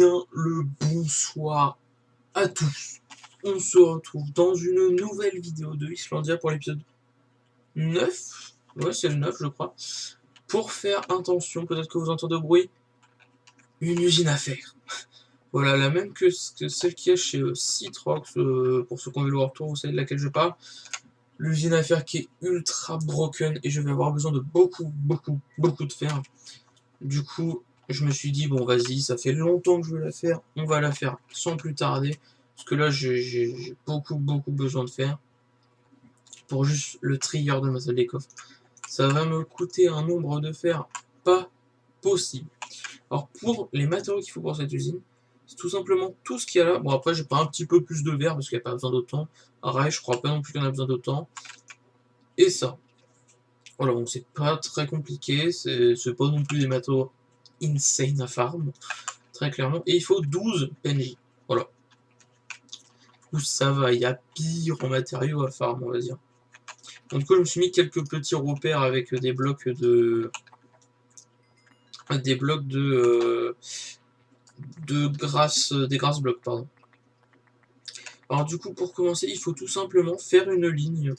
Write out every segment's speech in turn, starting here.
bien le bonsoir à tous. On se retrouve dans une nouvelle vidéo de Islandia pour l'épisode 9. Ouais, c'est le 9, je crois. Pour faire attention, peut-être que vous entendez au bruit, une usine à faire. Voilà, la même que celle qu'il y a chez Citrox, pour ceux qui ont vu le retour, vous savez de laquelle je parle. L'usine à faire qui est ultra broken et je vais avoir besoin de beaucoup de fer. Du coup, je me suis dit, bon, vas-y, ça fait longtemps que je veux la faire, on va la faire sans plus tarder. Parce que là, j'ai beaucoup besoin de fer pour juste le trieur de ma salle des coffres. Ça va me coûter un nombre de fer pas possible. Alors, pour les matériaux qu'il faut pour cette usine, c'est tout simplement tout ce qu'il y a là. Bon, après, j'ai pas un petit peu plus de verre parce qu'il n'y a pas besoin d'autant. Pareil, je crois pas non plus qu'on a besoin d'autant. Et ça. Voilà, donc c'est pas très compliqué, c'est pas non plus des matériaux insane à farm, très clairement. Et il faut 12 PNJ. Voilà. Où ça va, il y a pire en matériaux à farm, on va dire. Donc, du coup, je me suis mis quelques petits repères avec des blocs de. Des blocs de grâce. Des grâce blocs, pardon. Alors, du coup, pour commencer, il faut tout simplement faire une ligne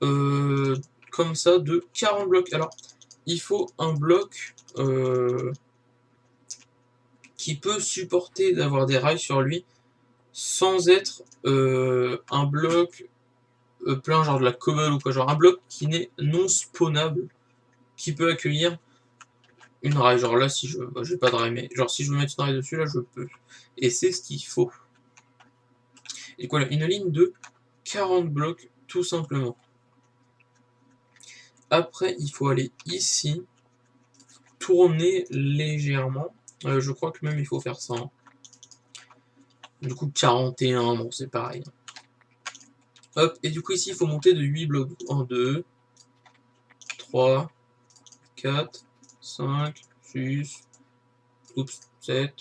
comme ça de 40 blocs. Alors, il faut un bloc qui peut supporter d'avoir des rails sur lui sans être un bloc plein, genre de la cobble ou quoi, genre un bloc qui n'est non spawnable, qui peut accueillir une rail. Genre là, si je veux, j'ai pas de rail, mais genre si je veux mettre une rail dessus, là je peux. Et c'est ce qu'il faut. Et voilà, une ligne de 40 blocs, tout simplement. Après, il faut aller ici, tourner légèrement. Je crois que même il faut faire ça. Hein. Du coup, 41, bon, c'est pareil. Hop, et du coup, ici, il faut monter de 8 blocs. 1, 2, 3, 4, 5, 6, 7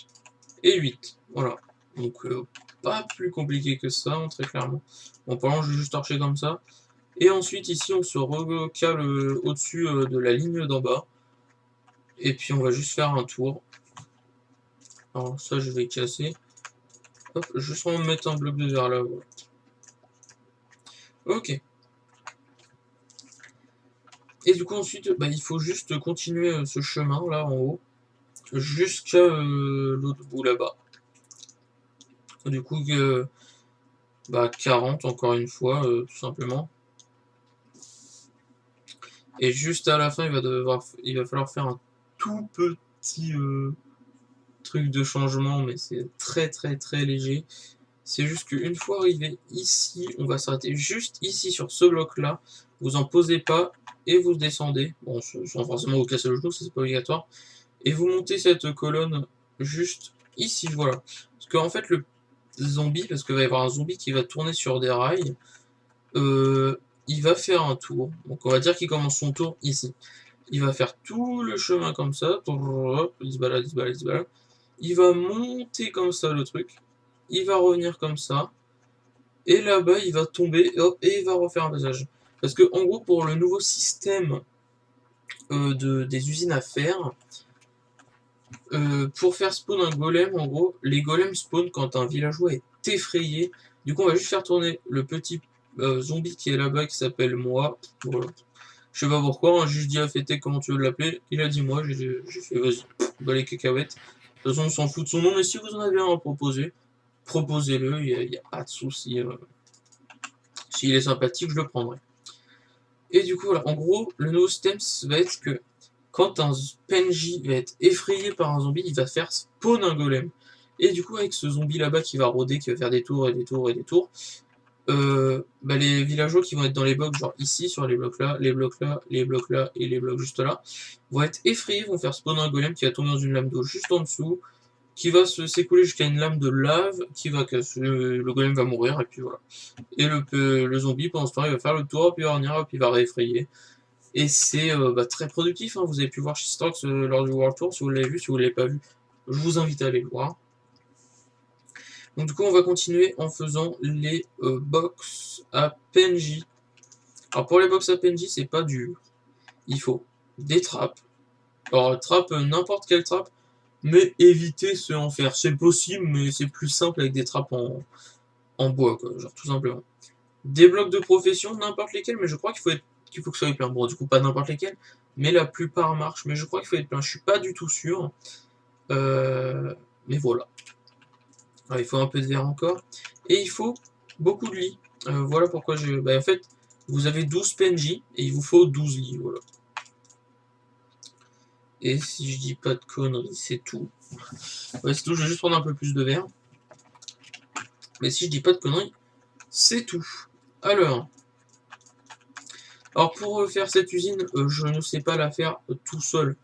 et 8. Voilà. Donc, pas plus compliqué que ça, hein, très clairement. Bon, pour l'instant, je vais juste torcher comme ça. Et ensuite, ici, on se recale au-dessus de la ligne d'en bas. Et puis, on va juste faire un tour. Alors, ça, je vais casser. Hop, juste en mettre un bloc de verre là. Voilà. Ok. Et du coup, ensuite, bah, il faut juste continuer ce chemin là en haut jusqu'à l'autre bout là-bas. Du coup, bah, 40 encore une fois, tout simplement. Et juste à la fin, il va falloir faire un tout petit truc de changement, mais c'est très léger. C'est juste qu'une fois arrivé ici, on va s'arrêter juste ici sur ce bloc-là. Vous en posez pas et vous descendez. Bon, sans forcément vous casser le genou, ça c'est pas obligatoire. Et vous montez cette colonne juste ici, voilà. Parce qu'en fait, le zombie, parce qu'il va y avoir un zombie qui va tourner sur des rails, il va faire un tour. Donc on va dire qu'il commence son tour ici. Il va faire tout le chemin comme ça. Il se balade, il se balade, il se balade. Il va monter comme ça le truc. Il va revenir comme ça. Et là-bas, il va tomber et il va refaire un passage. Parce que en gros, pour le nouveau système des usines à fer, pour faire spawn un golem, en gros, les golems spawn quand un villageois est effrayé. Du coup, on va juste faire tourner le petit zombie qui est là-bas qui s'appelle moi. Voilà. Je sais pas pourquoi, hein, juste dit à fêter comment tu veux l'appeler. Il a dit moi, j'ai fait vas-y, bah les cacahuètes. De toute façon, on s'en fout de son nom, mais si vous en avez un à proposer, proposez-le, il n'y a pas de souci. S'il est sympathique, je le prendrai. Et du coup, voilà, en gros, le nouveau système va être que quand un PNJ va être effrayé par un zombie, il va faire spawn un golem. Et du coup, avec ce zombie là-bas qui va rôder, qui va faire des tours et des tours et des tours, bah les villageois qui vont être dans les blocs, genre ici, sur les blocs là, les blocs là, les blocs là et les blocs juste là, vont être effrayés, vont faire spawn un golem qui va tomber dans une lame d'eau juste en dessous, qui va s'écouler jusqu'à une lame de lave, qui va casser, le golem va mourir, et puis voilà. Et le zombie, pendant ce temps, il va faire le tour, puis il va revenir, puis il va réeffrayer. Et c'est bah, très productif, hein. Vous avez pu voir chez Stocks lors du World Tour, si vous l'avez vu, si vous ne l'avez pas vu, je vous invite à aller le voir. Donc du coup, on va continuer en faisant les box à PNJ. Alors pour les box à PNJ, c'est pas dur. Il faut des trappes. Alors trappe, n'importe quelle trappe, mais évitez ce en fer. C'est possible, mais c'est plus simple avec des trappes en bois, quoi, genre tout simplement. Des blocs de profession, n'importe lesquels, mais je crois qu'il faut que ça soit plein. Bon, du coup, pas n'importe lesquels, mais la plupart marchent, mais je crois qu'il faut être plein. Je suis pas du tout sûr. Mais voilà. Alors, il faut un peu de verre encore. Et il faut beaucoup de lits. Voilà pourquoi je... Bah, en fait, vous avez 12 PNJ, et il vous faut 12 lits, voilà. Et si je dis pas de conneries, c'est tout. Ouais, c'est tout, je vais juste prendre un peu plus de verre. Mais si je dis pas de conneries, c'est tout. Alors pour faire cette usine, je ne sais pas la faire tout seul.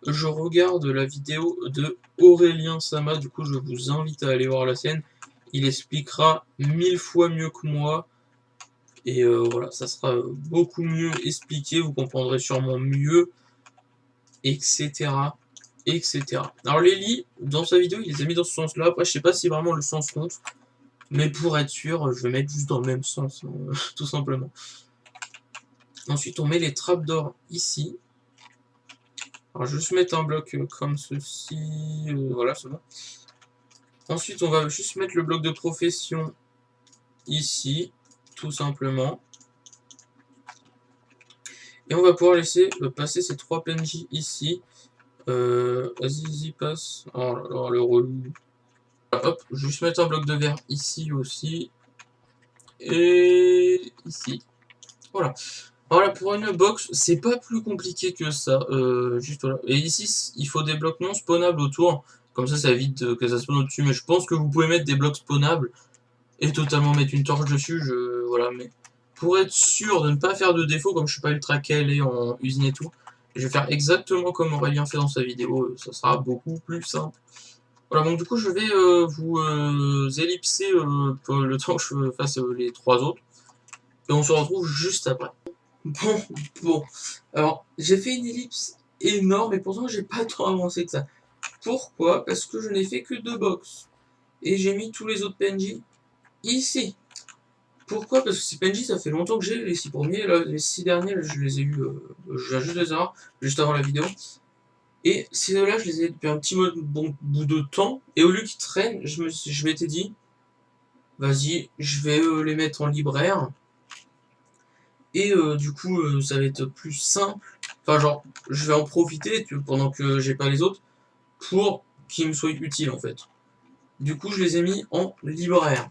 Je regarde la vidéo de Aurélien Sama, du coup je vous invite à aller voir la scène. Il expliquera 1000 fois mieux que moi. Et voilà, ça sera beaucoup mieux expliqué, vous comprendrez sûrement mieux, etc. etc. Alors les lits, dans sa vidéo, il les a mis dans ce sens-là. Après, je sais pas si vraiment le sens compte. Mais pour être sûr, je vais mettre juste dans le même sens, tout simplement. Ensuite, on met les trappes d'or ici. Alors, je vais juste mettre un bloc comme ceci. Voilà, c'est bon. Ensuite, on va juste mettre le bloc de profession ici, tout simplement. Et on va pouvoir laisser passer ces 3 PNJ ici. Vas-y, passe. Oh là là, le relou. Hop, je vais juste mettre un bloc de verre ici aussi. Et ici. Voilà. Voilà, pour une box, c'est pas plus compliqué que ça. Juste voilà. Et ici, il faut des blocs non spawnables autour. Comme ça évite que ça spawn au-dessus. Mais je pense que vous pouvez mettre des blocs spawnables et totalement mettre une torche dessus. Voilà, mais pour être sûr de ne pas faire de défaut, comme je suis pas ultra calé en usine et tout, je vais faire exactement comme Aurélien fait dans sa vidéo. Ça sera beaucoup plus simple. Voilà, donc du coup, je vais vous ellipser pour le temps que je fasse les 3 autres. Et on se retrouve juste après. Bon. Alors, j'ai fait une ellipse énorme et pourtant j'ai pas tant avancé que ça. Pourquoi? Parce que je n'ai fait que 2 box. Et j'ai mis tous les autres PNJ ici. Pourquoi? Parce que ces PNJ, ça fait longtemps que j'ai les 6 premiers. Là, les 6 derniers, je les ai eu. Je viens juste de les avoir, juste avant la vidéo. Et ces deux-là, je les ai depuis un petit bon bout de temps. Et au lieu qu'ils traînent, je m'étais dit, vas-y, je vais les mettre en libraire. Et du coup, ça va être plus simple. Enfin, genre, je vais en profiter pendant que j'ai pas les autres pour qu'ils me soient utiles en fait. Du coup, je les ai mis en libraire.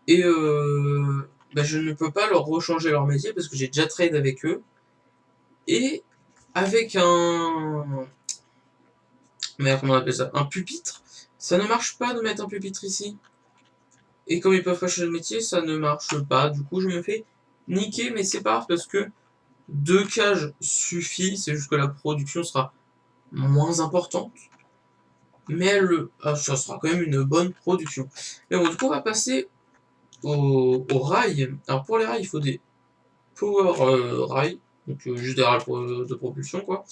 Et bah, je ne peux pas leur rechanger leur métier parce que j'ai déjà trade avec eux. Et avec un... Merde, comment on appelle ça? Un pupitre. Ça ne marche pas de mettre un pupitre ici. Et comme ils peuvent pas changer de métier, ça ne marche pas. Du coup, je me fais niquer, mais c'est pas grave parce que 2 cages suffit. C'est juste que la production sera moins importante. Mais ça sera quand même une bonne production. Mais bon, du coup, on va passer au rail. Alors, pour les rails, il faut des power rails. Donc, juste des rails de propulsion, quoi.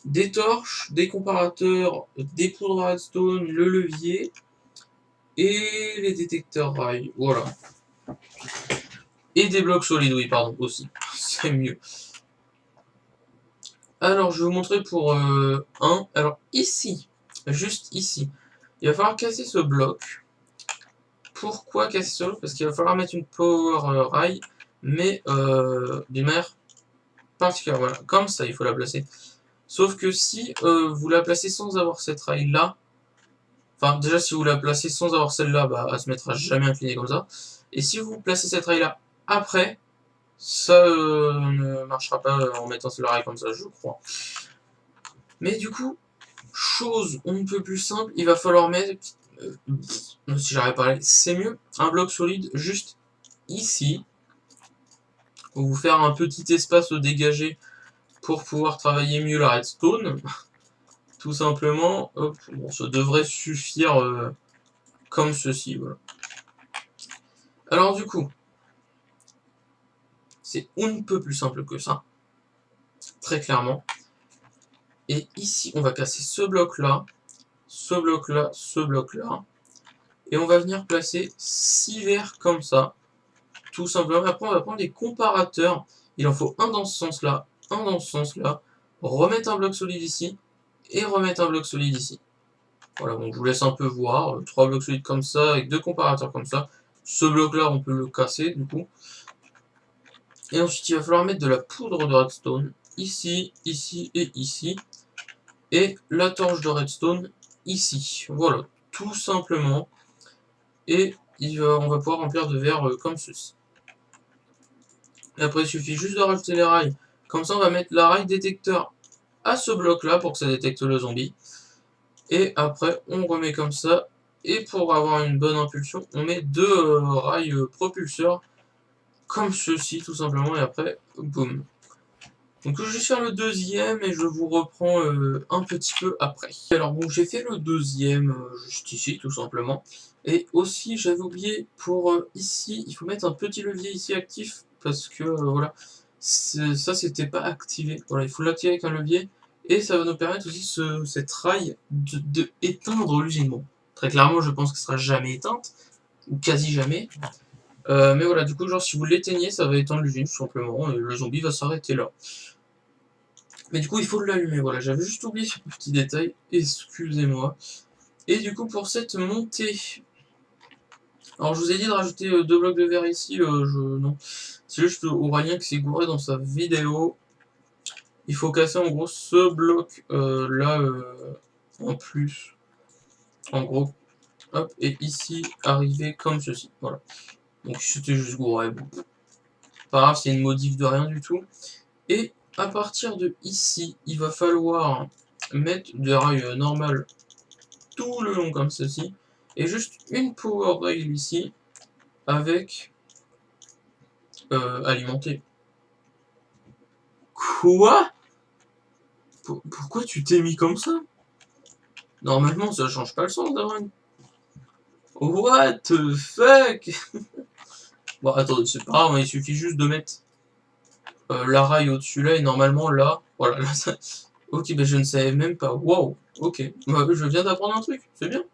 Des torches, des comparateurs, des poudres à redstone, le levier et les détecteurs rails. Voilà. Et des blocs solides, oui, pardon, aussi. C'est mieux. Alors, je vais vous montrer pour 1. Alors, ici, juste ici, il va falloir casser ce bloc. Pourquoi casser ce bloc? Parce qu'il va falloir mettre une power rail, mais d'une manière particulière. Voilà, comme ça, il faut la placer. Sauf que si vous la placez sans avoir cette rail là, enfin déjà si vous la placez sans avoir celle-là, bah elle se mettra jamais inclinée comme ça. Et si vous placez cette rail là après, ça ne marchera pas en mettant la rail comme ça, je crois. Mais du coup, chose on ne peut plus simple, il va falloir mettre, si j'arrive à parler, c'est mieux, un bloc solide juste ici, pour vous faire un petit espace dégagé pour pouvoir travailler mieux la redstone. Tout simplement, hop, bon, ça devrait suffire comme ceci, voilà. Alors du coup, c'est on ne peut plus simple que ça, très clairement. Et ici, on va casser ce bloc-là, ce bloc-là, ce bloc-là. Et on va venir placer 6 verres comme ça, tout simplement. Après, on va prendre des comparateurs. Il en faut un dans ce sens-là, un dans ce sens-là. remettre un bloc solide ici, et remettre un bloc solide ici. Voilà, bon, je vous laisse un peu voir. 3 blocs solides comme ça, avec 2 comparateurs comme ça. Ce bloc-là, on peut le casser, du coup. Et ensuite, il va falloir mettre de la poudre de redstone, ici, ici et ici. Et la torche de redstone, ici. Voilà, tout simplement. Et on va pouvoir remplir de verre comme ceci. Et après, il suffit juste de rajouter les rails. Comme ça, on va mettre la rail détecteur à ce bloc-là pour que ça détecte le zombie. Et après, on remet comme ça. Et pour avoir une bonne impulsion, on met 2 rails propulseurs comme ceci, tout simplement. Et après, boum. Donc je vais juste faire le deuxième et je vous reprends un petit peu après. Alors bon, j'ai fait le deuxième juste ici, tout simplement. Et aussi, j'avais oublié, pour ici, il faut mettre un petit levier ici actif, parce que voilà, ça c'était pas activé. Voilà, il faut l'activer avec un levier, et ça va nous permettre aussi cette rail de éteindre l'usine. Bon, très clairement, je pense qu'elle sera jamais éteinte, ou quasi jamais. Mais voilà, du coup, genre si vous l'éteignez, ça va éteindre l'usine, tout simplement, et le zombie va s'arrêter là. Mais du coup, il faut l'allumer, voilà, j'avais juste oublié ce petit détail, excusez-moi. Et du coup, pour cette montée, alors je vous ai dit de rajouter 2 blocs de verre ici, non. C'est juste Aurélien qui s'est gouré dans sa vidéo. Il faut casser en gros ce bloc là en plus. En gros, hop, et ici, arriver comme ceci, voilà. Donc c'était juste gouré, bon. Pas grave, c'est une modif de rien du tout. Et à partir de ici, il va falloir mettre des rails normales tout le long comme ceci, et juste une power rail ici, avec alimenté. Quoi? Pourquoi tu t'es mis comme ça? Normalement, ça change pas le sens d'avoir une... What the fuck? Bon, attendez, c'est pas grave, il suffit juste de mettre la rail au-dessus là, et normalement là, voilà, là, ça... Ok, ben je ne savais même pas. Wow, ok. Bah, je viens d'apprendre un truc, c'est bien.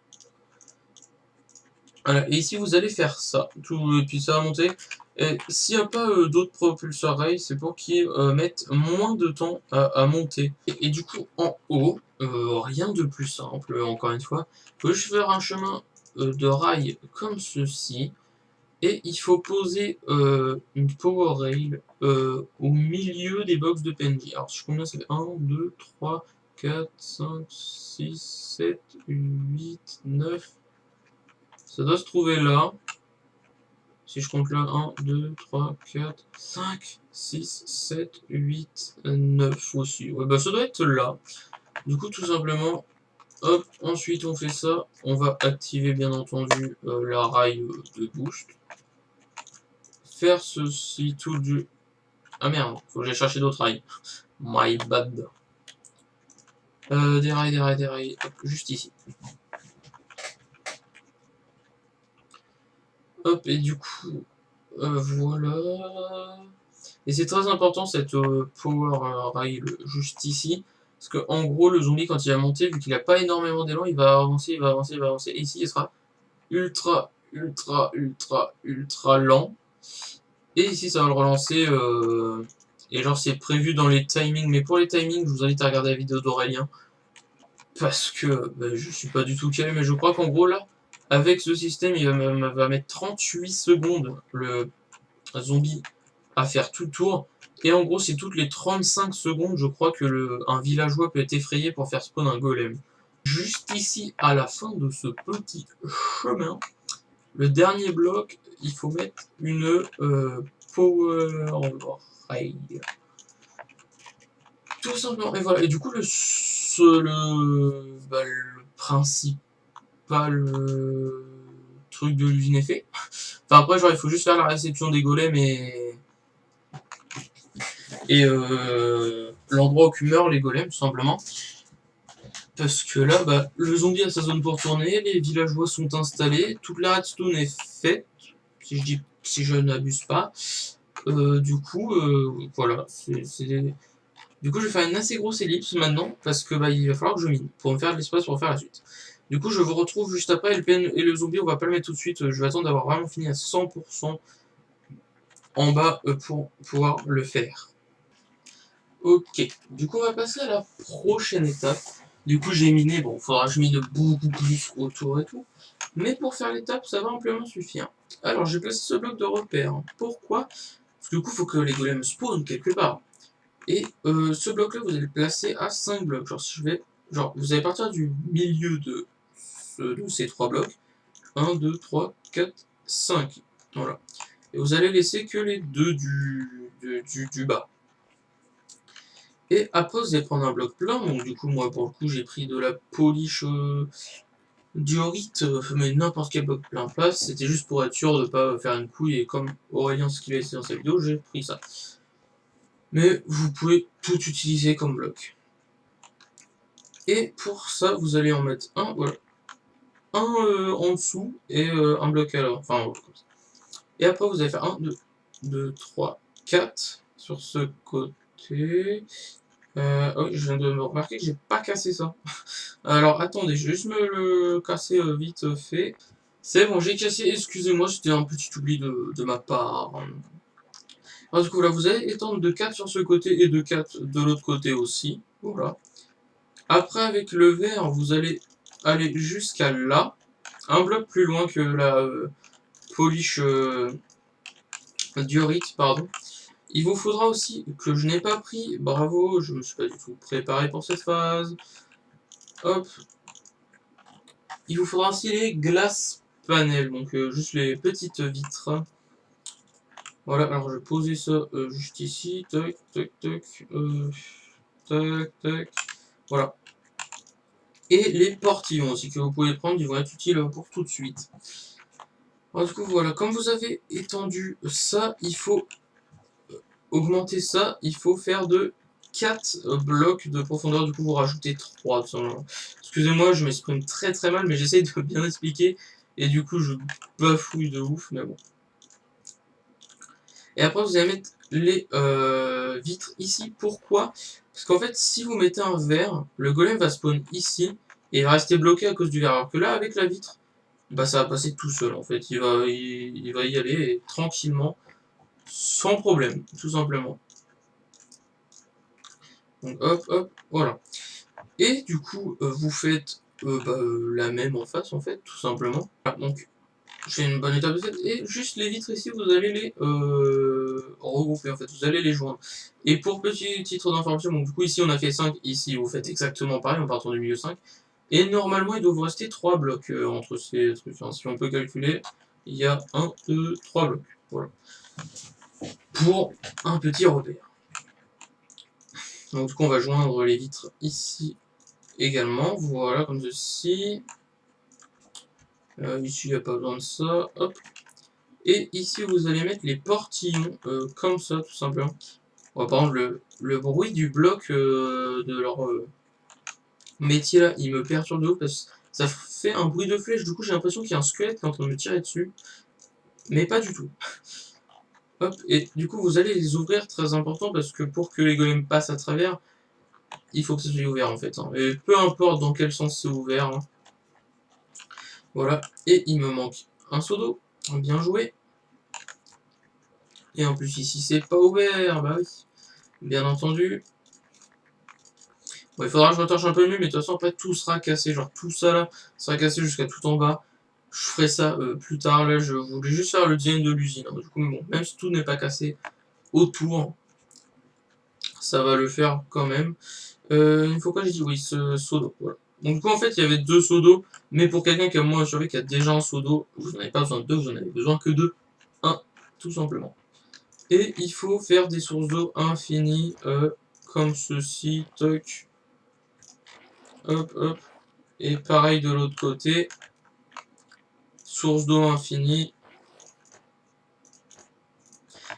Voilà, et ici vous allez faire ça, tout, et puis ça va monter. Et s'il n'y a pas d'autres propulseurs rails, c'est pour qu'ils mettent moins de temps à monter. Et du coup, en haut, rien de plus simple, encore une fois. Il faut juste faire un chemin de rails comme ceci. Et il faut poser une power rail au milieu des box de PNJ. Alors, je combien ça fait 1, 2, 3, 4, 5, 6, 7, 8, 9. Ça doit se trouver là. Si je compte là, 1, 2, 3, 4, 5, 6, 7, 8, 9 aussi. Ouais, bah ça doit être là. Du coup, tout simplement, hop, ensuite on fait ça. On va activer bien entendu la rail de boost. Faire ceci tout du... Ah merde, faut que j'aille chercher d'autres rails. My bad. Des rails, hop, juste ici. Hop, et du coup, voilà. Et c'est très important cette power rail juste ici. Parce que en gros, le zombie, quand il va monter, vu qu'il n'a pas énormément d'élan, il va avancer, il va avancer, il va avancer. Et ici, il sera ultra, ultra, ultra, ultra lent. Et ici, ça va le relancer. Et genre, c'est prévu dans les timings. Mais pour les timings, je vous invite à regarder la vidéo d'Aurélien. Parce que bah, je suis pas du tout calé, mais je crois qu'en gros, là, avec ce système, il va mettre 38 secondes le zombie à faire tout le tour. Et en gros, c'est toutes les 35 secondes, je crois, que un villageois peut être effrayé pour faire spawn un golem. Juste ici, à la fin de ce petit chemin, le dernier bloc, il faut mettre une power rail. Tout simplement. Et voilà. Et du coup, le principal truc de l'usine est fait. Enfin, après, genre, il faut juste faire la réception des golems et l'endroit où meurent les golems, tout simplement. Parce que là, bah, le zombie a sa zone pour tourner, les villageois sont installés, toute la redstone est faite, si je n'abuse pas. Du coup, voilà, du coup, je vais faire une assez grosse ellipse maintenant, parce que bah, il va falloir que je mine, pour me faire de l'espace pour faire la suite. Du coup, je vous retrouve juste après, et le zombie, on va pas le mettre tout de suite, je vais attendre d'avoir vraiment fini à 100% en bas pour pouvoir le faire. Ok, du coup on va passer à la prochaine étape. Du coup j'ai miné, bon, faudra que je mine beaucoup plus autour et tout. Mais pour faire l'étape, ça va amplement suffire. Alors j'ai placé ce bloc de repère. Pourquoi? Parce que du coup il faut que les golems spawnent quelque part. Et ce bloc là vous allez le placer à 5 blocs. Genre si je vais. Genre vous allez partir du milieu de ces 3 blocs. 1, 2, 3, 4, 5. Voilà. Et vous allez laisser que les deux du bas. Et après, vous allez prendre un bloc plein. Donc, du coup, moi, pour le coup, j'ai pris de la polish diorite, mais n'importe quel bloc plein place. C'était juste pour être sûr de ne pas faire une couille. Et comme Aurélien ce qu'il a essayé dans sa vidéo, j'ai pris ça. Mais vous pouvez tout utiliser comme bloc. Et pour ça, vous allez en mettre un, voilà. Un en dessous et un bloc à l'avant. Enfin, comme ça. Et après, vous allez faire 1, 2, 2, 3, 4 sur ce côté. Oh oui, je viens de me remarquer que j'ai pas cassé ça. Alors attendez, je vais juste me le casser vite fait. C'est bon, j'ai cassé, excusez-moi, c'était un petit oubli de ma part. Alors du coup, là, vous allez étendre de 4 sur ce côté et de 4 de l'autre côté aussi. Voilà. Après, avec le vert, vous allez aller jusqu'à là. Un bloc plus loin que la polish diorite, pardon. Il vous faudra aussi, que je n'ai pas pris, bravo, je me suis pas du tout préparé pour cette phase. Hop. Il vous faudra aussi les glaces panels, donc juste les petites vitres. Voilà, alors je vais poser ça juste ici, tac, tac, tac, tac, tac, voilà. Et les portillons aussi que vous pouvez prendre, ils vont être utiles pour tout de suite. Alors du coup voilà, comme vous avez étendu ça, il faut augmenter ça, il faut faire de 4 blocs de profondeur, du coup vous rajoutez 3 tout simplement. Excusez-moi, je m'exprime très très mal, mais j'essaye de bien expliquer, et du coup je bafouille de ouf, mais bon. Et après vous allez mettre les vitres ici, pourquoi? Parce qu'en fait si vous mettez un verre, le golem va spawn ici, et il va rester bloqué à cause du verre, alors que là avec la vitre, bah ça va passer tout seul en fait, il va y aller tranquillement, sans problème, tout simplement. Donc hop, hop, voilà. Et du coup, vous faites la même en face, en fait, tout simplement. Voilà, donc, j'ai une bonne étape de fait. Et juste les vitres ici, vous allez les regrouper, en fait, vous allez les joindre. Et pour petit titre d'information, donc du coup, ici on a fait 5, ici vous faites exactement pareil en partant du milieu 5. Et normalement, il doit vous rester 3 blocs entre ces trucs. Enfin, si on peut calculer, il y a 1, 2, 3 blocs. Voilà. Pour un petit repère. Donc du coup, on va joindre les vitres ici également, voilà, comme ceci. Ici, il n'y a pas besoin de ça, hop. Et ici, vous allez mettre les portillons, comme ça, tout simplement. Par exemple, le bruit du bloc de leur métier là, il me perturbe de ouf parce que ça fait un bruit de flèche. Du coup, j'ai l'impression qu'il y a un squelette qui est en train de me tirer dessus. Mais pas du tout. Hop, et du coup, vous allez les ouvrir, très important, parce que pour que les golems passent à travers, il faut que ça soit ouvert en fait. Hein. Et peu importe dans quel sens c'est ouvert. Hein. Voilà, et il me manque un seau d'eau, bien joué. Et en plus ici c'est pas ouvert, bah oui, bien entendu. Bon, il faudra que je retouche un peu mieux, mais de toute façon après tout sera cassé, genre tout ça là sera cassé jusqu'à tout en bas. Je ferai ça plus tard, là je voulais juste faire le design de l'usine. Hein. Du coup, bon, même si tout n'est pas cassé autour, ça va le faire quand même. Une fois que j'ai dit oui, ce seau d'eau, voilà. Donc du coup en fait il y avait 2 seaux d'eau, mais pour quelqu'un qui a moins survécu, qui a déjà un seau d'eau, vous n'en avez pas besoin de 2, vous en avez besoin que de 1, tout simplement. Et il faut faire des sources d'eau infinies, comme ceci, toc, hop, hop. Et pareil de l'autre côté, source d'eau infinie.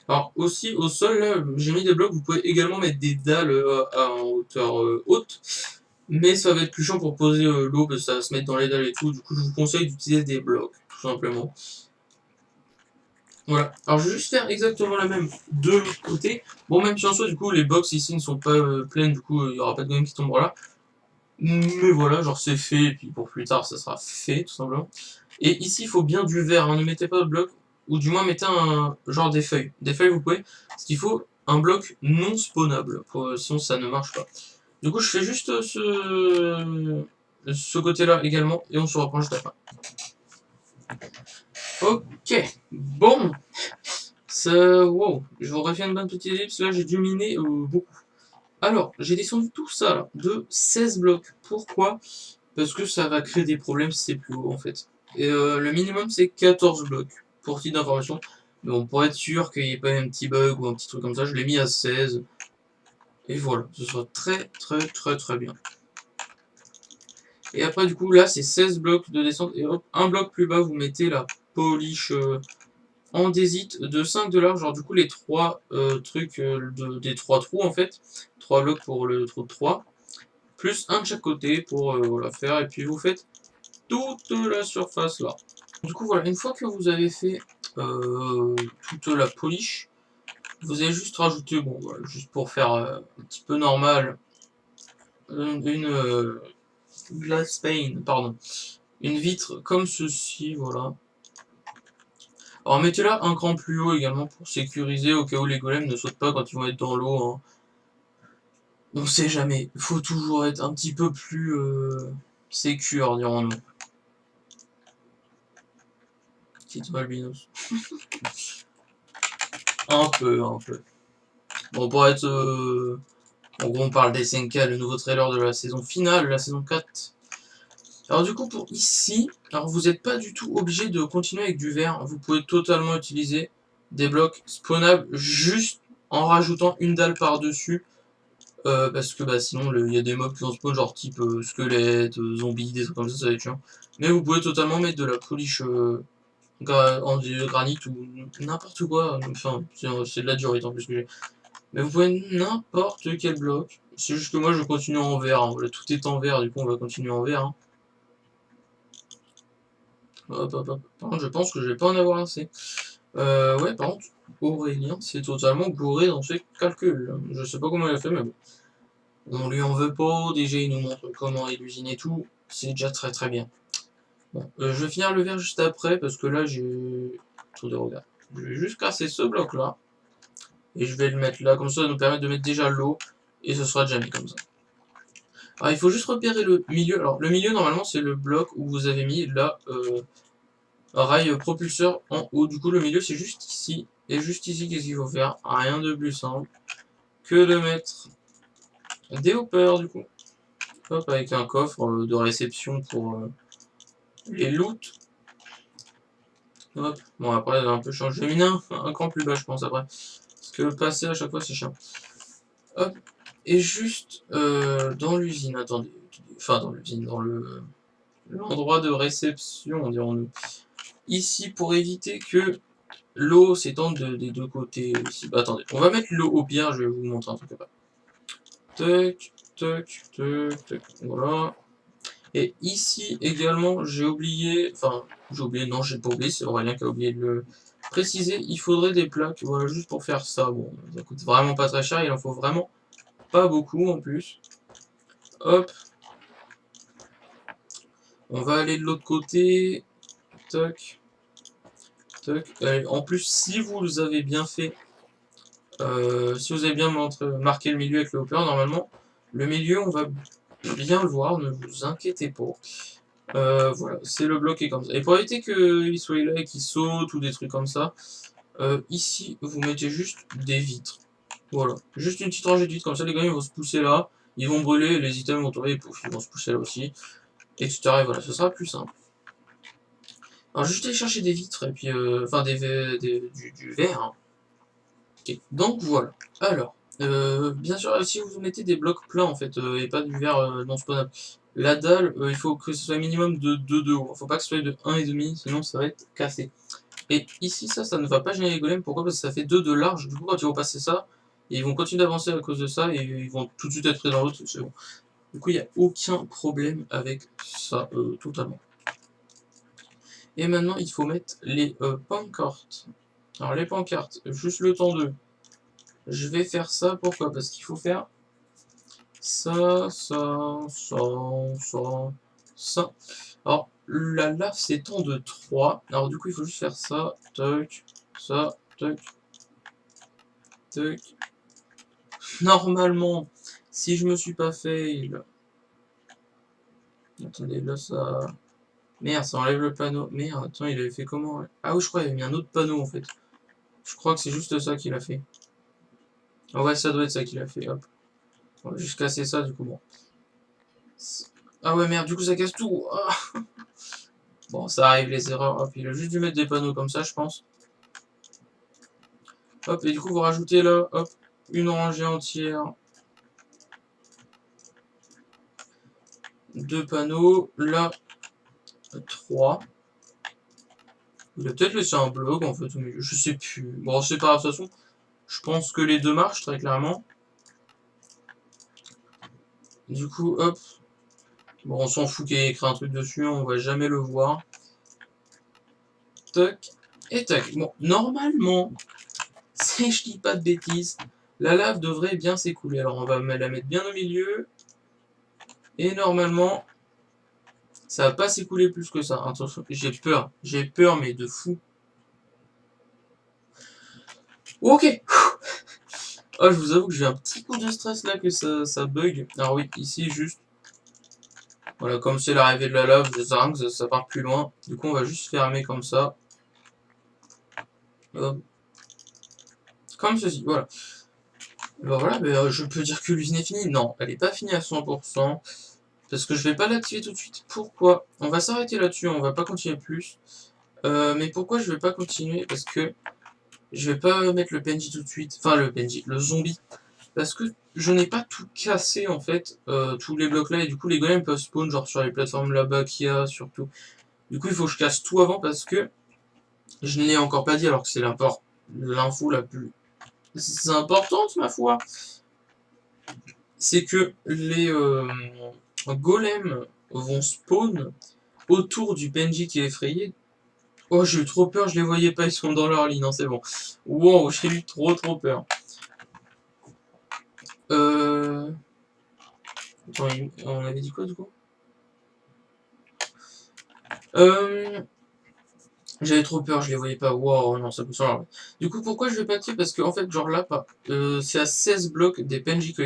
Alors aussi au sol, là, j'ai mis des blocs, vous pouvez également mettre des dalles en hauteur haute. Mais ça va être plus chiant pour poser l'eau, parce que ça va se mettre dans les dalles et tout. Du coup, je vous conseille d'utiliser des blocs, tout simplement. Voilà. Alors, je vais juste faire exactement la même de l'autre côté. Bon, même si en soi, du coup, les box ici ne sont pas pleines, du coup, il n'y aura pas de gomme qui tombera là. Mais voilà, genre c'est fait, et puis pour plus tard, ça sera fait, tout simplement. Et ici, il faut bien du verre, hein, ne mettez pas de bloc, ou du moins mettez un genre des feuilles. Des feuilles, vous pouvez. Ce qu'il faut, un bloc non spawnable, sinon ça ne marche pas. Du coup, je fais juste ce côté-là également, et on se reprend juste après. Ok, bon, wow, je vous refais une bonne petite ellipse, là j'ai dû miner beaucoup. Alors, j'ai descendu tout ça là, de 16 blocs. Pourquoi? Parce que ça va créer des problèmes si c'est plus haut en fait. Et le minimum c'est 14 blocs, pour titre d'information. Mais bon, pour être sûr qu'il n'y ait pas un petit bug ou un petit truc comme ça, je l'ai mis à 16. Et voilà, ce sera très bien. Et après du coup là c'est 16 blocs de descente. Et hop, un bloc plus bas vous mettez la polish andésite de 5 $. Genre du coup les 3 trucs des 3 trous en fait. 3 blocs pour le trou de 3. Plus un de chaque côté pour voilà, faire. Et puis vous faites toute la surface là. Du coup voilà, une fois que vous avez fait toute la polish, vous allez juste rajouter, bon voilà, juste pour faire un petit peu normal, une glass pane, pardon, une vitre comme ceci, voilà. Alors mettez là un cran plus haut également pour sécuriser au cas où les golems ne sautent pas quand ils vont être dans l'eau. Hein. On sait jamais, il faut toujours être un petit peu plus sécure, dirons-nous. Petite albinos. Un peu. Bon, pour être... en gros, on parle d'SNK, le nouveau trailer de la saison finale, la saison 4. Alors du coup, pour ici, alors vous n'êtes pas du tout obligé de continuer avec du verre. Vous pouvez totalement utiliser des blocs spawnables juste en rajoutant une dalle par-dessus. Parce que bah, sinon, il y a des mobs qui vont spawn, genre type squelette, zombie, des trucs comme ça va être chiant. Mais vous pouvez totalement mettre de la polish en granit ou n'importe quoi. Enfin, c'est de la durite en plus que j'ai. Mais vous pouvez n'importe quel bloc. C'est juste que moi je continue en verre. Hein. Voilà, tout est en verre, du coup on va continuer en verre. Hein. Hop. Par contre, je pense que je vais pas en avoir assez. Ouais, par contre, Aurélien, c'est totalement gouré dans ses calculs. Je sais pas comment il a fait, mais bon. On lui en veut pas. Déjà, il nous montre comment il usine et tout. C'est déjà très bien. Bon, je vais finir le verre juste après parce que là j'ai trop de regard. Je vais juste casser ce bloc là. Et je vais le mettre là, comme ça nous permet de mettre déjà l'eau. Et ce sera déjà mis comme ça. Alors il faut juste repérer le milieu. Alors le milieu normalement c'est le bloc où vous avez mis là rail propulseur en haut. Du coup le milieu c'est juste ici. Et juste ici qu'est-ce qu'il faut faire? Rien de plus simple que de mettre des hoppers du coup. Hop, avec un coffre de réception pour les loot. Hop. Bon après elle a un peu changé. J'ai mis un cran plus bas je pense après. Parce que passer à chaque fois c'est chiant. Hop. Et juste dans l'usine, attendez. Enfin dans l'usine, dans l'endroit de réception, dirons-nous. Ici, pour éviter que l'eau s'étende des deux côtés ici. Bah, attendez, on va mettre l'eau au pire, je vais vous montrer un truc après. Tac, voilà. Et ici également, j'ai oublié, non, j'ai pas oublié, c'est Aurélien qui a oublié de le préciser, il faudrait des plaques, voilà, juste pour faire ça. Bon, ça coûte vraiment pas très cher, il en faut vraiment pas beaucoup en plus. Hop. On va aller de l'autre côté. Tac. En plus, si vous avez bien fait, si vous avez bien marqué le milieu avec le hopper, normalement, le milieu, on va bien le voir, ne vous inquiétez pas. Voilà, c'est le bloc qui est comme ça. Et pour éviter qu'il soit là et qu'il saute ou des trucs comme ça, ici, vous mettez juste des vitres. Voilà, juste une petite rangée de vitres, comme ça les gars ils vont se pousser là, ils vont brûler, les items vont tomber, et pouf, ils vont se pousser là aussi, etc. Et voilà, ce sera plus simple. Alors juste aller chercher des vitres et puis enfin du verre. Hein. Okay. Donc voilà. Alors bien sûr si vous mettez des blocs pleins en fait et pas du verre non spawnable. La dalle il faut que ce soit minimum de 2 de haut. Faut pas que ce soit de 1,5 sinon ça va être cassé. Et ici ça ne va pas gêner les golems. Pourquoi? Parce que ça fait 2 de large. Du coup quand ils vont passer ça, ils vont continuer d'avancer à cause de ça et ils vont tout de suite être pris dans l'autre. C'est bon. Du coup il n'y a aucun problème avec ça totalement. Et maintenant, il faut mettre les pancartes. Alors, les pancartes, juste le temps de... Je vais faire ça, pourquoi? Parce qu'il faut faire ça. Alors, là, c'est temps de 3. Alors, du coup, il faut juste faire ça, toc, ça, toc, toc, normalement, si je me suis pas fail... Attendez, là ça... Merde, ça enlève le panneau. Merde, attends, il avait fait comment? Ah oui, je crois qu'il avait mis un autre panneau en fait. Je crois que c'est juste ça qu'il a fait. Ah ouais, ça doit être ça qu'il a fait, hop. On va juste casser ça, du coup, bon. Ah ouais, merde, du coup ça casse tout. Ah. Bon, ça arrive les erreurs. Hop, il a juste dû mettre des panneaux comme ça, je pense. Hop, et du coup, vous rajoutez là, hop, une rangée entière. Deux panneaux. Là, 3. Il a peut-être laissé un bloc en fait au milieu. Je sais plus. Bon, c'est pas grave, de toute façon. Je pense que les deux marchent très clairement. Du coup, hop. Bon, on s'en fout qu'il y ait écrit un truc dessus, on va jamais le voir. Tac. Et tac. Bon, normalement, si je dis pas de bêtises, la lave devrait bien s'écouler. Alors on va la mettre bien au milieu. Et normalement, ça va pas s'écouler plus que ça. Attention, j'ai peur mais de fou. Ok. Oh, je vous avoue que j'ai un petit coup de stress là que ça bug. Alors oui, ici juste. Voilà, comme c'est l'arrivée de la lave, je sais que ça part plus loin. Du coup, on va juste fermer comme ça. Hop. Comme ceci, voilà. Ben voilà, je peux dire que l'usine est finie. Non, elle n'est pas finie à 100%. Parce que je vais pas l'activer tout de suite. Pourquoi? On va s'arrêter là-dessus, on va pas continuer plus. Mais pourquoi je vais pas continuer? Parce que je vais pas mettre le PNJ tout de suite. Enfin, le PNJ, le zombie. Parce que je n'ai pas tout cassé en fait, tous les blocs là. Et du coup, les golems peuvent spawn genre sur les plateformes là-bas qu'il y a surtout. Du coup, il faut que je casse tout avant parce que je ne l'ai encore pas dit alors que c'est l'info la plus importante, ma foi. C'est que les golems vont spawn autour du PNJ qui est effrayé. Oh, j'ai eu trop peur, je les voyais pas, ils sont dans leur lit, non, c'est bon. Wow, j'ai eu trop peur. Attends, on avait dit quoi du coup? J'avais trop peur, je les voyais pas. Wow, non, ça peut changer. Du coup, pourquoi je vais pas tirer? Parce que, en fait, genre là, c'est à 16 blocs des PNJ que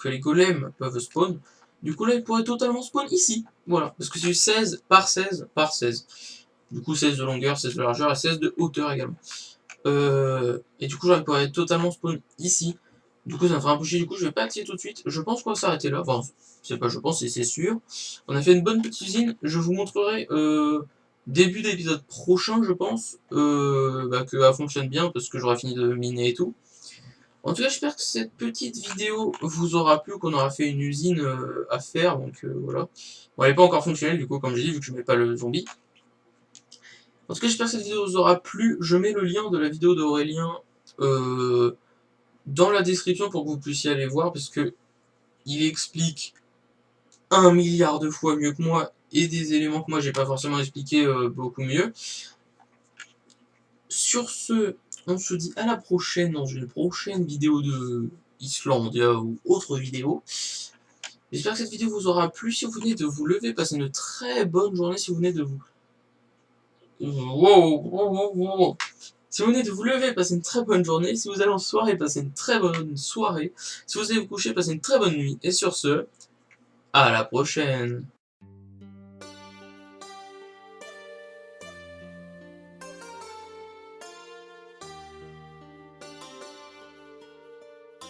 les golems peuvent spawn. Du coup, là, ils pourraient totalement spawn ici. Voilà. Parce que c'est 16 par 16 par 16. Du coup, 16 de longueur, 16 de largeur et 16 de hauteur également. Et du coup, genre, ils pourraient totalement spawn ici. Du coup, ça me fera un peu chier. Du coup, je vais pas tirer tout de suite. Je pense qu'on va s'arrêter là. Enfin, c'est pas je pense, c'est sûr. On a fait une bonne petite usine. Je vous montrerai début d'épisode prochain, je pense, que elle fonctionne bien parce que j'aurai fini de miner et tout. En tout cas, j'espère que cette petite vidéo vous aura plu, qu'on aura fait une usine à faire. Donc voilà. Bon, elle n'est pas encore fonctionnelle, du coup, comme j'ai dit, vu que je mets pas le zombie. En tout cas, j'espère que cette vidéo vous aura plu. Je mets le lien de la vidéo d'Aurélien dans la description pour que vous puissiez aller voir, parce que il explique 1 milliard de fois mieux que moi, et des éléments que moi j'ai pas forcément expliqué beaucoup mieux. Sur ce, on se dit à la prochaine dans une prochaine vidéo de Islandia ou autre vidéo. J'espère que cette vidéo vous aura plu. Si vous venez de vous lever, passez une très bonne journée. Si vous venez de vous... Wow. Si vous venez de vous lever, passez une très bonne journée. Si vous allez en soirée, passez une très bonne soirée. Si vous allez vous coucher, passez une très bonne nuit. Et sur ce, à la prochaine.